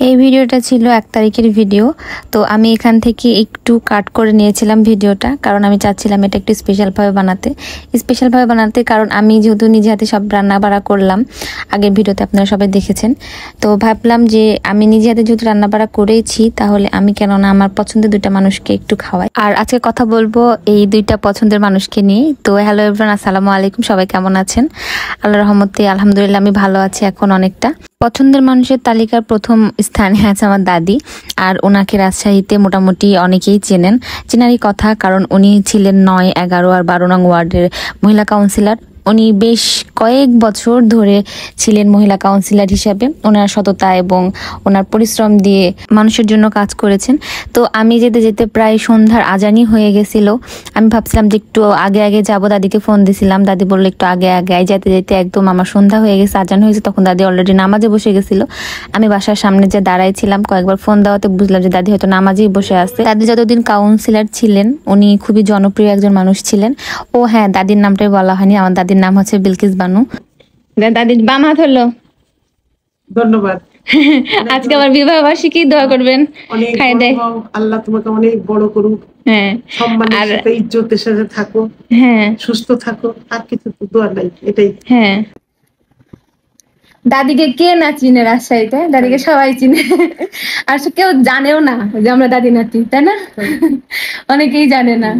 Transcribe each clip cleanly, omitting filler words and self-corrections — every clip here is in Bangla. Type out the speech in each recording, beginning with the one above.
এই ভিডিওটা ছিল 1 তারিখের ভিডিও। তো আমি এখান থেকে একটু কাট করে নিয়েছিলাম ভিডিওটা, কারণ আমি চাচ্ছিলাম এটা একটু স্পেশালভাবে বানাতে কারণ আমি যেহেতু নিজে হাতে সব রান্না বাড়া করলাম, আগের ভিডিওতে আপনারা সবাই দেখেছেন। তো ভাবলাম যে আমি নিজে হাতে যেহেতু রান্না বাড়া করেছি, তাহলে আমি কেন না আমার পছন্দের 2টা মানুষকে একটু খাওয়াই। আর আজকে কথা বলবো এই 2টা পছন্দের মানুষকে নিয়ে। তো হ্যালো এভরিওয়ান, আসসালামু আলাইকুম, সবাই কেমন আছেন? আল্লাহর রহমতে আলহামদুলিল্লাহ আমি ভালো আছি এখন অনেকটা। পছন্দের মানুষের তালিকার প্রথম স্থানে আছে আমার দাদি। আর ওনাকে রাজশাহীতে মোটামুটি অনেকেই চেনেন, চেনারই কথা, কারণ উনি ছিলেন 9, 11 আর 12 নং ওয়ার্ডের মহিলা কাউন্সিলর। উনি বেশ কয়েক বছর ধরে ছিলেন মহিলা কাউন্সিলর হিসাবে। ওনার সততা এবং ওনার পরিশ্রম দিয়ে মানুষের জন্য কাজ করেছেন। তো আমি যেতে যেতে প্রায় সন্ধ্যার আজানই হয়ে গেছিল। আমি ভাবছিলাম যে একটু আগে আগে যাবো, দাদিকে ফোন দিছিলাম, দাদি বললো একটু আগে আগে। যেতে যেতে একদম আমার সন্ধ্যা হয়ে গেছে, আজান হয়েছে, তখন দাদি অলরেডি নামাজে বসে গেছিল। আমি বাসার সামনে যে দাঁড়াইছিলাম, কয়েকবার ফোন দেওয়াতে বুঝলাম যে দাদি হয়তো নামাজেই বসে আছে। দাদি যতদিন কাউন্সিলর ছিলেন উনি খুবই জনপ্রিয় একজন মানুষ ছিলেন। ও হ্যাঁ, দাদির নামটাই বলা হয়নি, আমার দাদির নাম হচ্ছে বিলকিস বানু। দাদির বাম হাত হলো। ধন্যবাদ। আজকে আমার বিবাহ বার্ষিকী, দোয়া করবেন। খাই দেয় আল্লাহ তোমাকে অনেক বড় করুক। হ্যাঁ, সম্মানের সাথে ইজ্জতের সাথে থাকো। হ্যাঁ, সুস্থ থাকো, আর কিছু তো দোয়া নাই, এটাই। হ্যাঁ। দাদিকে কে না চিনে রাজশাহীতে? দাদিকে সবাই চিনে, আর কেউ জানেও না যে আমরা দাদি নাতি, তাই না? অনেকেই জানে না।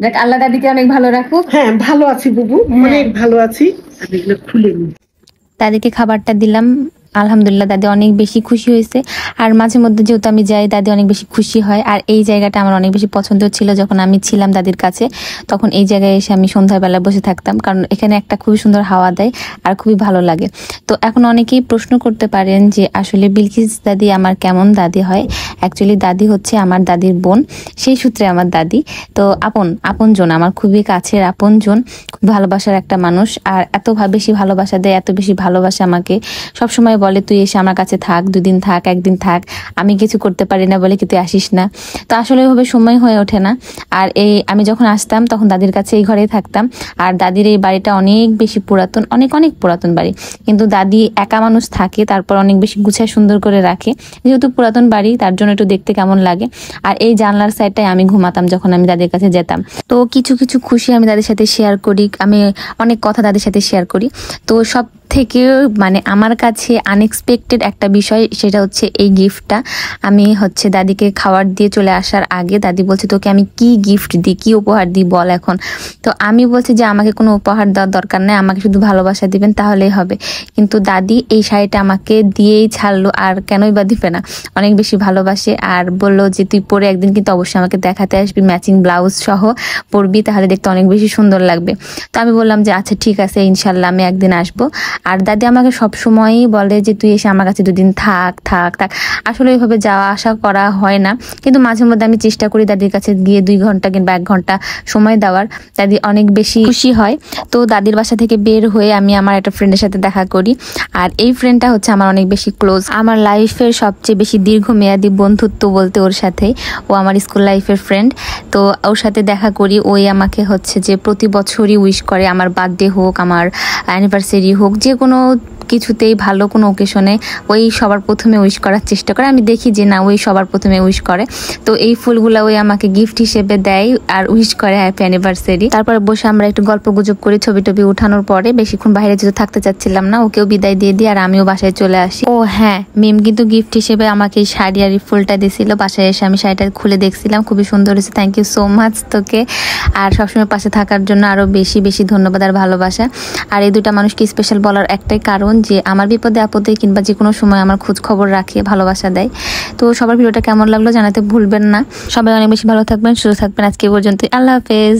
দেখ, আল্লাহ দাদিকে অনেক ভালো রাখুক। হ্যাঁ, ভালো আছি বুবু, অনেক ভালো আছি। আমি এগুলো খুলে নিই। দাদিকে খাবারটা দিলাম, আলহামদুলিল্লাহ দাদি অনেক বেশি খুশি হয়েছে। আর মাঝে মধ্যে যেহেতু আমি যাই, দাদি অনেক বেশি খুশি হয়। আর এই জায়গাটা আমার অনেক বেশি পছন্দ ছিল যখন আমি ছিলাম দাদির কাছে। তখন এই জায়গায় এসে আমি সন্ধ্যাবেলা বসে থাকতাম, কারণ এখানে একটা খুবই সুন্দর হাওয়া দেয় আর খুবই ভালো লাগে। তো এখন অনেকেই প্রশ্ন করতে পারেন যে আসলে বিলকিস দাদি আমার কেমন দাদি হয়। অ্যাকচুয়ালি দাদি হচ্ছে আমার দাদির বোন, সেই সূত্রে আমার দাদি। তো আপনজন, আমার খুবই কাছের আপনজন, খুব ভালোবাসার একটা মানুষ। আর এত বেশি ভালোবাসা দেয়, এত বেশি ভালোবাসা আমাকে। সবসময় বলে তুই এসে আমার কাছে থাক, 2 দিন থাক, 1 দিন থাক, আমি কিছু করতে পারি না বলে কি তুই আসিস না। তো আসলে ওইভাবে সময় হয়ে ওঠে না। আর আমি যখন আসতাম তখন দাদির কাছে এই ঘরেই থাকতাম। আর দাদির এই বাড়িটা অনেক বেশি পুরাতন, অনেক পুরাতন বাড়ি, কিন্তু দাদি একা মানুষ থাকে, তারপর অনেক বেশি গুছায় সুন্দর করে রাখে। যেহেতু পুরাতন বাড়ি, তার জন্য একটু দেখতে কেমন লাগে। আর এই জানলার সাইডটায় আমি ঘুমাতাম যখন আমি দাদির কাছে যেতাম। তো কিছু কিছু খুশি আমি দাদির সাথে শেয়ার করি, আমি অনেক কথা দাদির সাথে শেয়ার করি। তো সব থেকে মানে আমার কাছে আনএক্সপেক্টেড একটা বিষয়, সেটা হচ্ছে এই গিফটটা। আমি হচ্ছে দাদিকে খাবার দিয়ে চলে আসার আগে দাদি বলছে তোকে আমি কি গিফট দিই, কি উপহার দিই বল এখন। তো আমি বলছি যে আমাকে কোনো উপহার দেওয়ার দরকার নেই, আমাকে শুধু ভালোবাসা দিবেন তাহলেই হবে। কিন্তু দাদি এই শাড়িটা আমাকে দিয়েই ছাড়লো, আর কেনই বা দিবে না, অনেক বেশি ভালোবাসে। আর বললো যে তুই পরে একদিন কিন্তু অবশ্যই আমাকে দেখাতে আসবি, ম্যাচিং ব্লাউজ সহ পরবি, তাহলে দেখতে অনেক বেশি সুন্দর লাগবে। তো আমি বললাম যে আচ্ছা ঠিক আছে, ইনশাল্লাহ আমি একদিন আসবো। আর দাদি আমাকে সবসময়ই বলে যে তুই এসে আমার কাছে 2 দিন থাক। আসলে ওইভাবে যাওয়া আসা করা হয় না, কিন্তু মাঝে মধ্যে আমি চেষ্টা করি দাদির কাছে গিয়ে 2 ঘন্টা কিংবা 1 ঘন্টা সময় দেওয়ার। দাদি অনেক বেশি খুশি হয়। তো দাদির বাসা থেকে বের হয়ে আমি আমার একটা ফ্রেন্ডের সাথে দেখা করি। আর এই ফ্রেন্ডটা হচ্ছে আমার অনেক বেশি ক্লোজ, আমার লাইফের সবচেয়ে বেশি দীর্ঘমেয়াদী বন্ধুত্ব বলতে ওর সাথেই। ও আমার স্কুল লাইফের ফ্রেন্ড। তো ওর সাথে দেখা করি। ওই আমাকে হচ্ছে যে প্রতি বছরই উইশ করে, আমার বার্থডে হোক, আমার অ্যানিভার্সারি হোক, যে কোনো কিছুতেই, ভালো কোনো ওকেশনে ওই সবার প্রথমে উইশ করার চেষ্টা করে। আমি দেখি যে না, ওই সবার প্রথমে উইশ করে। তো এই ফুলগুলো ওই আমাকে গিফট হিসেবে দেয় আর উইশ করে হ্যাপি অ্যানিভার্সারি। তারপরে বসে আমরা একটু গল্প গুজব করি, ছবি টবি উঠানোর পরে বেশিক্ষণ বাইরে যেহেতু থাকতে চাচ্ছিলাম না, ওকেও বিদায় দিয়ে দিই আর আমিও বাসায় চলে আসি। ও হ্যাঁ, মিম কিন্তু গিফট হিসেবে আমাকে এই শাড়ি আর এই ফুলটা দিয়েছিল। বাসায় এসে আমি শাড়িটা খুলে দেখছিলাম, খুবই সুন্দর হয়েছে। থ্যাংক ইউ সো মাচ তোকে, আর সবসময় পাশে থাকার জন্য আরো বেশি বেশি ধন্যবাদ আর ভালোবাসা। আর এই 2টা মানুষকে স্পেশাল বলার একটাই কারণ যে আমার বিপদে আপদে কিংবা যে কোনো সময় আমার খোঁজ খবর রাখে, ভালোবাসা দেয়। তো সবার ভিডিওটা কেমন লাগলো জানাতে ভুলবেন না। সবাই অনেক বেশি ভালো থাকবেন, সুস্থ থাকবেন। আজকে পর্যন্ত, আল্লাহ হাফেজ।